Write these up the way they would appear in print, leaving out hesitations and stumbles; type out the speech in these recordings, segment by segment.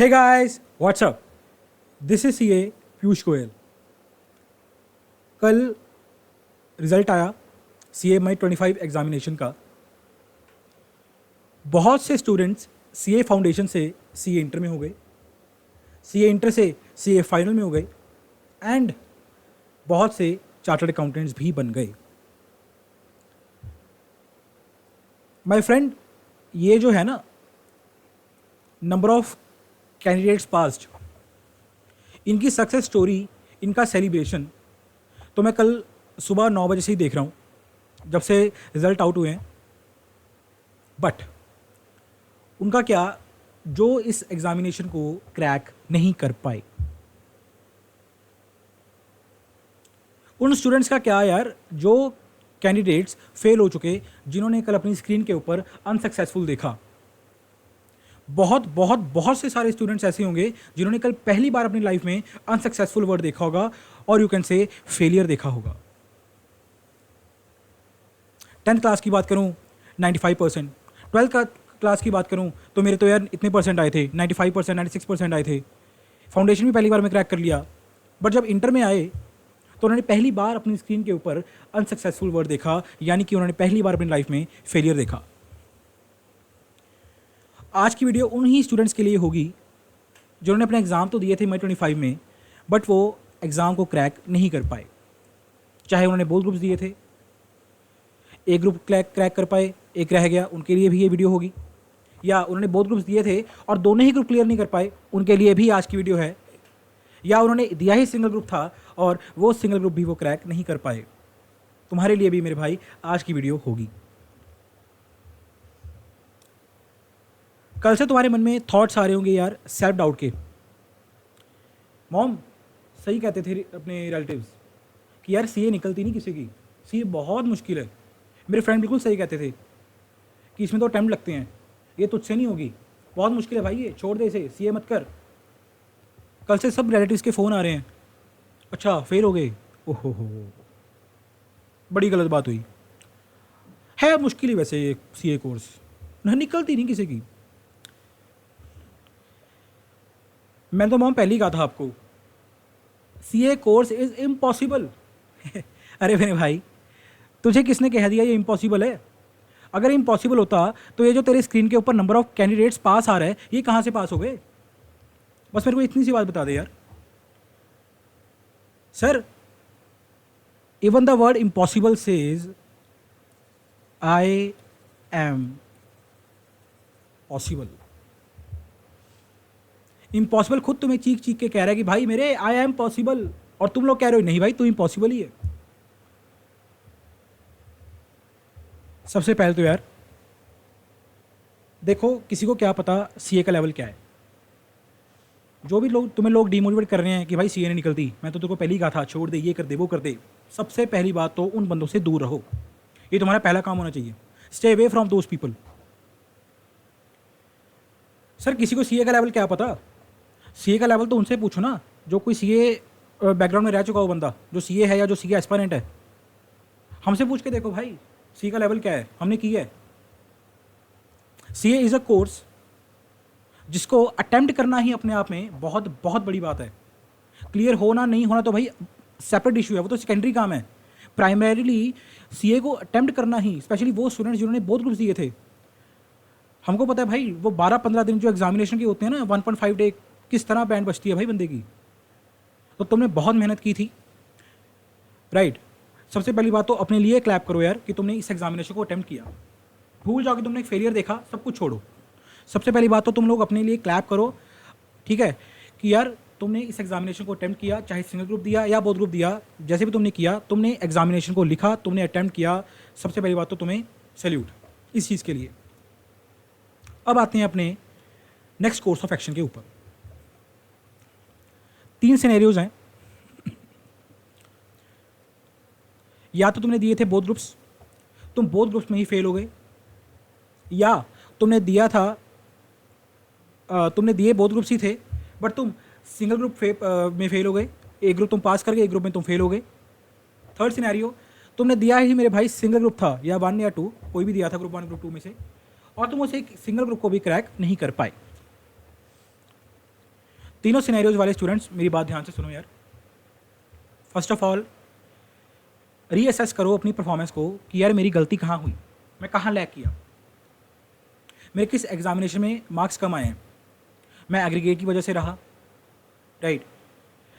Hey guys what's up, this is CA Piyush Goyal. कल result आया CA मई 25 examination का। बहुत से स्टूडेंट्स सीए फाउंडेशन से सीए इंटर में हो गए, सीए इंटर से सीए फाइनल में हो गए एंड बहुत से चार्टर्ड अकाउंटेंट्स भी बन गए। माय फ्रेंड, ये जो है ना नंबर ऑफ कैंडिडेट्स पास्ड, इनकी सक्सेस स्टोरी, इनका सेलिब्रेशन तो मैं कल सुबह 9 बजे से ही देख रहा हूँ, जब से रिज़ल्ट आउट हुए हैं। बट उनका क्या, जो इस एग्ज़ामिनेशन को क्रैक नहीं कर पाए, उन स्टूडेंट्स का क्या यार, जो कैंडिडेट्स फेल हो चुके, जिन्होंने कल अपनी स्क्रीन के ऊपर अनसक्सेसफुल देखा। बहुत बहुत बहुत से सारे स्टूडेंट्स ऐसे होंगे जिन्होंने कल पहली बार अपनी लाइफ में अनसक्सेसफुल वर्ड देखा होगा और यू कैन से फेलियर देखा होगा। 10th क्लास की बात करूं 95%, 12th क्लास की बात करूं तो मेरे तो यार इतने परसेंट आए थे, 95%, 96% आए थे। फाउंडेशन भी पहली बार में क्रैक कर लिया। बट जब इंटर में आए तो उन्होंने पहली बार अपनी स्क्रीन के ऊपर अनसक्सेसफुल वर्ड देखा, यानी कि उन्होंने पहली बार अपनी लाइफ में फेलियर देखा। आज की वीडियो उन्हीं स्टूडेंट्स के लिए होगी जिन्होंने अपने एग्ज़ाम तो दिए थे मई 25 में, बट वो एग्ज़ाम को क्रैक नहीं कर पाए। चाहे उन्होंने बोथ ग्रुप्स दिए थे, एक ग्रुप क्रैक कर पाए, एक रह गया, उनके लिए भी ये वीडियो होगी। या उन्होंने बोथ ग्रुप्स दिए थे और दोनों ही ग्रुप क्लियर नहीं कर पाए, उनके लिए भी आज की वीडियो है। या उन्होंने दिया ही सिंगल ग्रुप था और वो सिंगल ग्रुप भी वो क्रैक नहीं कर पाए, तुम्हारे लिए भी मेरे भाई आज की वीडियो होगी। कल से तुम्हारे मन में थॉट्स आ रहे होंगे यार सेल्फ डाउट के। मॉम सही कहते थे अपने रिलेटिव्स कि यार सीए निकलती नहीं किसी की, सीए बहुत मुश्किल है। मेरे फ्रेंड बिल्कुल सही कहते थे कि इसमें तो अटेम्प्ट लगते हैं, ये तुझसे नहीं होगी, बहुत मुश्किल है भाई, ये छोड़ दे, इसे सीए मत कर। कल से सब रिलेटिव्स के फ़ोन आ रहे हैं, अच्छा फेल हो गए, ओहो हो, बड़ी गलत बात हुई। है मुश्किल ही वैसे ये सीए कोर्स, निकलती नहीं किसी की। मैंने तो मॉम पहले ही कहा था आपको, सीए कोर्स इज़ इम्पॉसिबल। अरे मेरे भाई, तुझे किसने कह दिया ये इम्पॉसिबल है? अगर इम्पॉसिबल होता तो ये जो तेरे स्क्रीन के ऊपर नंबर ऑफ कैंडिडेट्स पास आ रहे हैं, ये कहाँ से पास हो गए? बस मेरे को इतनी सी बात बता दे यार। Sir, even the word impossible says I am possible. Impossible खुद तुम्हें चीख चीख के कह रहा है कि भाई मेरे आई एम पॉसिबल, और तुम लोग कह रहे हो नहीं भाई तू इम्पॉसिबल ही है। सबसे पहले तो यार देखो, किसी को क्या पता सीए का लेवल क्या है। जो भी लोग तुम्हें लोग डिमोटिवेट कर रहे हैं कि भाई सीए नहीं निकलती, मैं तो तुमको पहले ही कहा था छोड़ दे, ये कर दे, वो कर दे। सबसे पहली बात तो उन बंदों से दूर रहो, ये तुम्हारा पहला काम होना चाहिए। Stay away from those people. Sir किसी को सीए का लेवल क्या पता? सीए का लेवल तो उनसे पूछो ना जो कोई सीए बैकग्राउंड में रह चुका हो बंदा, जो सीए है या जो सीए एस्पायरेंट है। हमसे पूछ के देखो भाई सीए का लेवल क्या है, हमने किया है। सीए इज़ अ कोर्स जिसको अटेम्प्ट करना ही अपने आप में बहुत बहुत बड़ी बात है। क्लियर होना नहीं होना तो भाई सेपरेट इशू है, वो तो सेकेंडरी काम है। प्राइमरीली सीए को अटेम्प्ट करना ही, स्पेशली वो स्टूडेंट्स जिन्होंने बहुत ग्रुप्स दिए थे। हमको पता है भाई वो 12-15 दिन जो एग्जामिनेशन के होते हैं ना, 1.5 डे, किस तरह बैंड बचती है भाई बंदे की। तो तुमने बहुत मेहनत की थी, राइट। सबसे पहली बात तो अपने लिए क्लैप करो यार कि तुमने इस एग्जामिनेशन को अटेम्प्ट किया। भूल जाओ कि तुमने एक फेलियर देखा, सब कुछ छोड़ो। सबसे पहली बात तो तुम लोग अपने लिए क्लैप करो, ठीक है, कि यार तुमने इस एग्जामिनेशन को अटेम्प्ट किया, चाहे सिंगल ग्रुप दिया या बोथ ग्रुप दिया, जैसे भी तुमने किया, तुमने एग्जामिनेशन को लिखा, तुमने अटेम्प्ट किया। सबसे पहली बात तो तुम्हें सैल्यूट इस चीज़ के लिए। अब आते हैं अपने नेक्स्ट कोर्स ऑफ एक्शन के ऊपर। 3 सिनेरियोज हैं। या तो तुमने दिए थे बोथ ग्रुप्स, तुम बोथ ग्रुप्स में ही फेल हो गए, या तुमने दिया था तुमने दिए बोथ ग्रुप्स ही थे बट तुम सिंगल ग्रुप में फेल हो गए, एक ग्रुप तुम पास कर गए, एक ग्रुप में तुम फेल हो गए। थर्ड सिनेरियो, तुमने दिया ही मेरे भाई सिंगल ग्रुप था, या 1 या 2, कोई भी दिया था ग्रुप 1 ग्रुप 2 में से, और तुम उसे एक सिंगल ग्रुप को भी क्रैक नहीं कर पाए। तीनों सिनेरियोज वाले स्टूडेंट्स मेरी बात ध्यान से सुनो यार। फर्स्ट ऑफ ऑल रीअसेस करो अपनी परफॉर्मेंस को कि यार मेरी गलती कहाँ हुई, मैं कहाँ लैग किया, मेरे किस एग्जामिनेशन में मार्क्स कम आए हैं, मैं एग्रीगेट की वजह से रहा, राइट,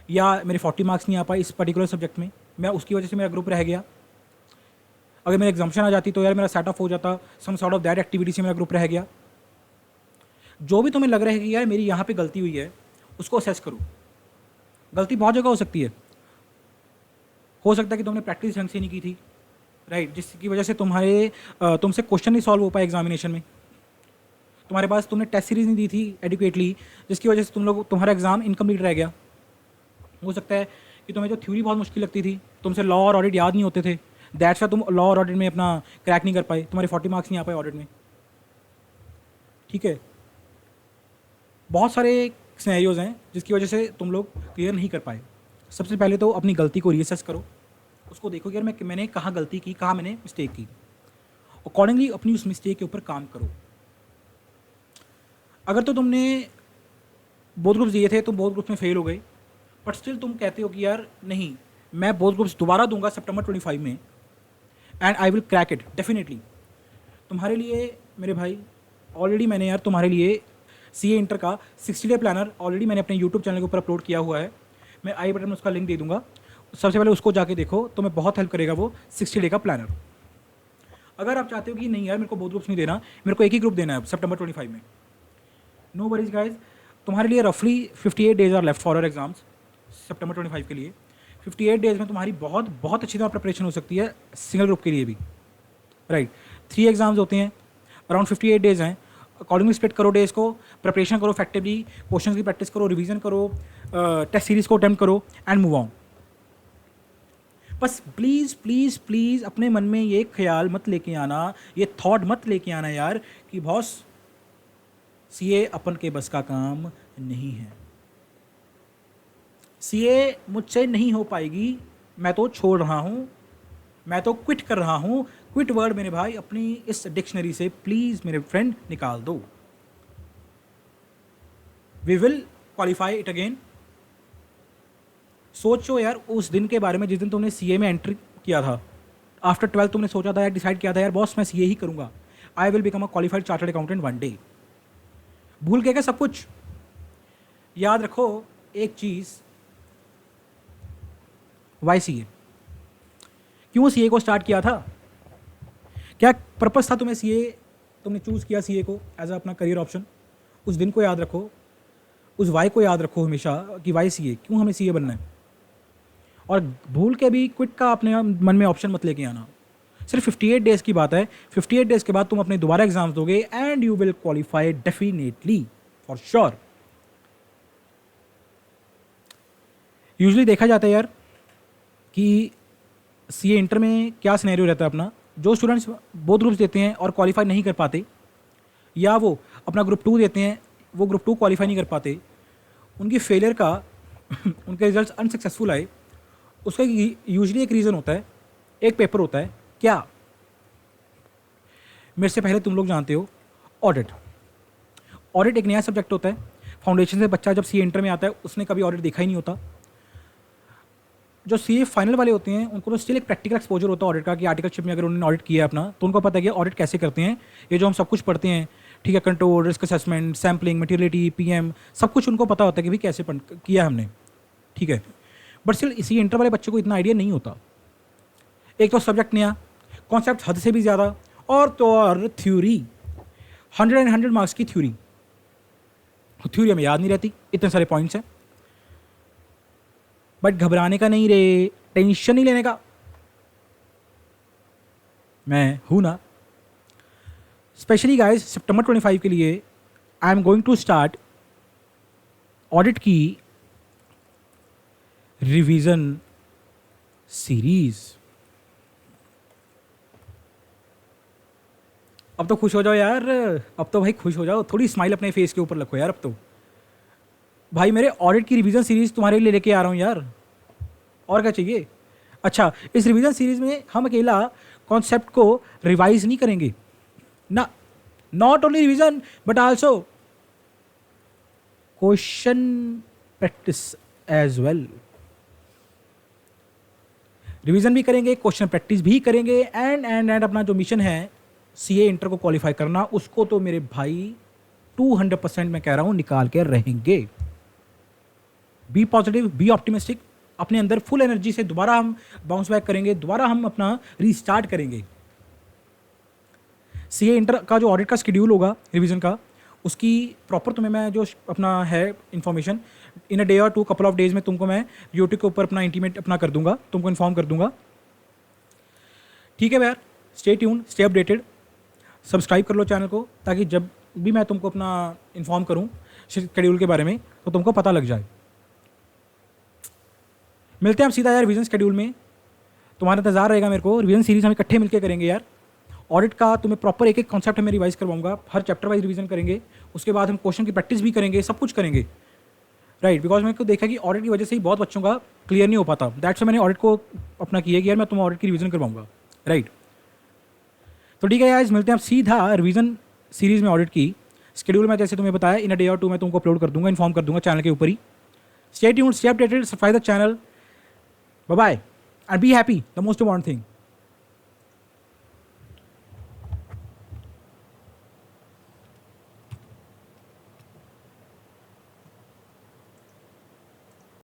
या मेरे 40 मार्क्स नहीं आ पाए इस पर्टिकुलर सब्जेक्ट में, मैं उसकी वजह से मेरा ग्रुप रह गया। अगर मेरे एग्जाम्शन आ जाती तो यार मेरा सेट ऑफ हो जाता, some sort of that activity से मेरा ग्रुप रह गया। जो भी तुम्हें लग रहा है कि यार मेरी यहाँ पे गलती हुई है उसको असेस करो। गलती बहुत जगह हो सकती है। हो सकता है कि तुमने प्रैक्टिस ढंग से नहीं की थी, राइट, जिसकी वजह से तुमसे क्वेश्चन नहीं सॉल्व हो पाए एग्जामिनेशन में। तुम्हारे पास तुमने टेस्ट सीरीज नहीं दी थी एडिक्वेटली, जिसकी वजह से तुम्हारा एग्जाम इनकम्प्लीट रह गया। हो सकता है कि तुम्हें जो थ्योरी बहुत मुश्किल लगती थी, तुमसे लॉ और ऑडिट याद नहीं होते थे, दैट्स वाई तुम लॉ और ऑडिट में अपना क्रैक नहीं कर पाए, तुम्हारे 40 मार्क्स नहीं आ पाए ऑडिट में। ठीक है, बहुत सारे सिनेरियोज हैं जिसकी वजह से तुम लोग क्लियर नहीं कर पाए। सबसे पहले तो अपनी गलती को रीअसेस करो, उसको देखो कि यार मैंने कहाँ गलती की, कहाँ मैंने मिस्टेक की, अकॉर्डिंगली अपनी उस मिस्टेक के ऊपर काम करो। अगर तो तुमने बोथ ग्रुप्स दिए थे, तुम बोथ ग्रुप्स में फेल हो गए, बट स्टिल तुम कहते हो कि यार नहीं मैं बोथ ग्रुप्स दोबारा दूंगा सितंबर 25 में and I will crack it definitely. तुम्हारे लिए मेरे भाई ऑलरेडी मैंने यार तुम्हारे लिए सीए इंटर का 60 डे प्लानर ऑलरेडी मैंने अपने यूट्यूब चैनल के ऊपर अपलोड किया हुआ है। मैं आई बटन में उसका लिंक दे दूंगा, सबसे पहले उसको जाके देखो, तो मैं बहुत हेल्प करेगा वो 60 डे का प्लानर। अगर आप चाहते हो कि नहीं यार मेरे को बोथ ग्रुप्स नहीं देना, मेरे को एक ही ग्रुप देना है सितंबर 25 में, नो वरीज गाइज, तुम्हारे लिए रफली 58 days are left for your exams सितंबर 25 के लिए। 58 डेज में तुम्हारी बहुत बहुत अच्छी तरह प्रिपरेशन हो सकती है सिंगल ग्रुप के लिए भी, राइट। 3 एग्जाम्स होते हैं, अराउंड 58 डेज हैं, अकॉर्डिंगली स्प्लिट करो डेज को, प्रिपरेशन करो इफेक्टिवली, क्वेश्चन की प्रैक्टिस करो, रिवीजन करो, टेस्ट सीरीज को अटेम्प्ट करो एंड मूव ऑन। बस प्लीज़ प्लीज़ प्लीज़ अपने मन में ये ख्याल मत लेके आना, ये थॉट मत लेके आना यार कि बॉस सीए अपन के बस का काम नहीं है, सीए मुझसे नहीं हो पाएगी, मैं तो छोड़ रहा हूँ, मैं तो क्विट कर रहा हूँ। क्विट वर्ड मेरे भाई अपनी इस डिक्शनरी से प्लीज़ मेरे फ्रेंड निकाल दो। We will qualify it again. सोचो यार उस दिन के बारे में जिस दिन तुमने सीए में एंट्री किया था, आफ्टर 12 तुमने सोचा था यार, डिसाइड किया था यार बॉस मैं सीए ही करूँगा, I will become a qualified chartered accountant one day. भूल के क्या सब कुछ? याद रखो एक चीज़, वाई सीए, क्यों सीए को स्टार्ट किया था, क्या पर्पस था तुम्हें सीए, तुमने चूज़ किया सीए को एज अपना करियर ऑप्शन। उस दिन को याद रखो, उस वाई को याद रखो हमेशा कि वाई सीए, क्यों हमें सीए बनना है। और भूल के भी क्विट का अपने मन में ऑप्शन मत लेके आना। सिर्फ 58 डेज़ की बात है, 58 डेज़ के बाद तुम अपने दोबारा एग्जाम्स दोगे and you will qualify definitely for sure. Usually देखा जाता है यार कि सीए इंटर में क्या सिनेरियो रहता है अपना, जो स्टूडेंट्स बोथ ग्रुप्स देते हैं और क्वालिफाई नहीं कर पाते, या वो अपना ग्रुप 2 देते हैं वो ग्रुप 2 क्वालिफाई नहीं कर पाते, उनकी फेलियर का उनके रिजल्ट्स अनसक्सेसफुल आए, उसका यूजुअली एक रीज़न होता है, एक पेपर होता है क्या, मेरे से पहले तुम लोग जानते हो, ऑडिट। ऑडिट एक नया सब्जेक्ट होता है, फाउंडेशन से बच्चा जब सीए इंटर में आता है उसने कभी ऑडिट देखा ही नहीं होता। जो सीए फाइनल वाले होते हैं उनको तो स्टिल एक प्रैक्टिकल एक्सपोजर होता है ऑडिट का, कि आर्टिकलशिप में अगर उन्होंने ऑडिट किया है अपना तो उनको पता है कि ऑडिट कैसे करते हैं, ये जो हम सब कुछ पढ़ते हैं, ठीक है, control, risk assessment, sampling, materiality, PM, सब कुछ उनको पता होता है कि भाई कैसे किया हमने, ठीक है। बट स्टिल इसी इंटर वाले बच्चे को इतना आइडिया नहीं होता। एक तो सब्जेक्ट नया, कॉन्सेप्ट हद से भी ज़्यादा, और तो और थ्योरी, 100 मार्क्स की थ्योरी, थ्योरी हमें याद नहीं रहती, इतने सारे पॉइंट्स हैं। बट घबराने का नहीं रे, टेंशन नहीं लेने का, मैं हूं ना। स्पेशली गाइस सितंबर 25 के लिए I am going to start audit की रिवीजन सीरीज। अब तो खुश हो जाओ यार, अब तो भाई खुश हो जाओ, थोड़ी स्माइल अपने फेस के ऊपर रखो यार। अब तो भाई मेरे ऑडिट की रिवीजन सीरीज तुम्हारे लिए लेके आ रहा हूँ यार, और क्या चाहिए। अच्छा, इस रिवीजन सीरीज में हम अकेला कॉन्सेप्ट को रिवाइज नहीं करेंगे ना, not only revision but also question practice as well. Revision भी करेंगे, क्वेश्चन प्रैक्टिस भी करेंगे, एंड अपना जो मिशन है सीए इंटर को क्वालिफाई करना, उसको तो मेरे भाई 200% मैं कह रहा हूं निकाल के रहेंगे। बी पॉजिटिव, बी ऑप्टिमिस्टिक, अपने अंदर फुल एनर्जी से दोबारा हम बाउंस बैक करेंगे, दोबारा हम अपना रीस्टार्ट करेंगे। सीए इंटर का जो ऑडिट का शेड्यूल होगा रिवीजन का, उसकी प्रॉपर तुम्हें मैं जो अपना है इन्फॉर्मेशन इन अ डे और 2 कपल ऑफ डेज में तुमको मैं यूट्यूब के ऊपर अपना इंटीमेट अपना कर दूंगा, तुमको इन्फॉर्म कर दूंगा। ठीक है यार, stay tune, stay updated, subscribe कर लो चैनल को, ताकि जब भी मैं तुमको अपना इन्फॉर्म करूँ शेड्यूल के बारे में तो तुमको पता लग जाए। मिलते हैं हम सीधा यार रिवीजन शेड्यूल में, तुम्हारा इंतजार रहेगा मेरे को। रिवीजन सीरीज हम इकट्ठे मिलकर करेंगे यार। ऑडिट का तुम्हें प्रॉपर एक एक कॉन्सेप्ट में रिवाइज करवाऊंगा, हर चैप्टर वाइज रिवीजन करेंगे, उसके बाद हम क्वेश्चन की प्रैक्टिस भी करेंगे, सब कुछ करेंगे। राइट, बिकॉज मैंने को देखा कि ऑडिट की वजह से ही बहुत बच्चों का क्लियर नहीं हो पाता, दैट्स मैंने ऑडिट को अपना किया कि यार मैं तुम्हें ऑडिट की रिवीजन करवाऊंगा। राइट, तो ठीक है यार, मिलते हैं आप सीधा रिवीजन सीरीज में। ऑडिट की शेड्यूल में जैसे तुम्हें बताया इन अ डे और 2 मैं तुमको अपलोड कर दूंगा, इन्फॉर्म कर दूंगा चैनल के ऊपर ही। Stay tuned, stay updated, subscribe the channel, bye bye and be happy, the most important thing.